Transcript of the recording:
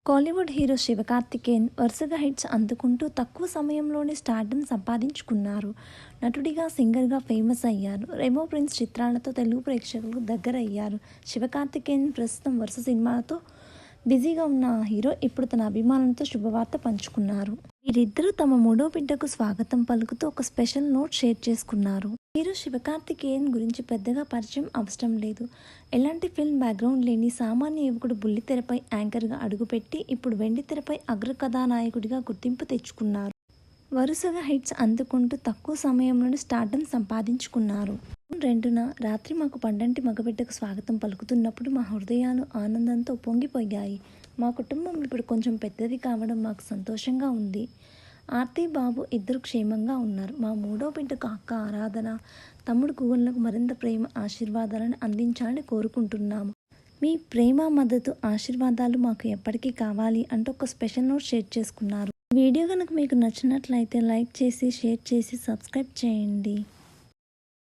Kollywood hero Sivakarthikeyan వరుసగా hits అందుకుంటూ తక్కువ సమయంలోనే స్టార్డమ్ సంపాదించుకున్నారు. నటుడిగా, సింగర్గా ఫేమస్ అయ్యారు. రెమో ప్రిన్స్ చిత్రాలతో తెలుగు ప్రేక్షకులకు దగ్గరయ్యారు. శివకార్తికేయన్ ప్రస్తుతం వరుస సినిమాలతో బిజీగా ఉన్న ఆ హీరో ఇప్పుడు తన అభిమానులతో శుభవార్త పంచుకున్నారు. వీరిద్దరూ తమ మూడో బిడ్డకు స్వాగతం పలుకుతూ ఒక స్పెషల్ నోట్ షేర్ చేసుకున్నారు. హీరో శివకార్తికేయన్ గురించి పెద్దగా పరిచయం అవసరం లేదు. ఎలాంటి ఫిల్మ్ బ్యాక్గ్రౌండ్ లేని సామాన్య యువకుడు బుల్లితెరపై యాంకర్గా అడుగుపెట్టి ఇప్పుడు వెండితెరపై అగ్రకథానాయకుడిగా గుర్తింపు తెచ్చుకున్నారు. వరుసగా హిట్స్ అందుకుంటూ తక్కువ సమయంలోనే స్టార్డమ్ సంపాదించుకున్నారు. 2న రాత్రి మాకు పండంటి మగబిడ్డకు స్వాగతం పలుకుతున్నప్పుడు మా హృదయాలు ఆనందంతో పొంగిపోయాయి. మా కుటుంబం ఇప్పుడు కొంచెం పెద్దది కావడం మాకు సంతోషంగా ఉంది. ఆర్తి, బాబు ఇద్దరు క్షేమంగా ఉన్నారు. మా మూడో బిడ్డకు అక్క ఆరాధన, తమ్ముడు కువన్లకు మరింత ప్రేమ, ఆశీర్వాదాలను అందించాలని కోరుకుంటున్నాము. మీ ప్రేమ, మద్దతు, ఆశీర్వాదాలు మాకు ఎప్పటికీ కావాలి అంటూ ఒక స్పెషల్ నోట్ షేర్ చేసుకున్నారు. వీడియో కనుక మీకు నచ్చినట్లయితే లైక్ చేసి, షేర్ చేసి, సబ్స్క్రైబ్ చేయండి.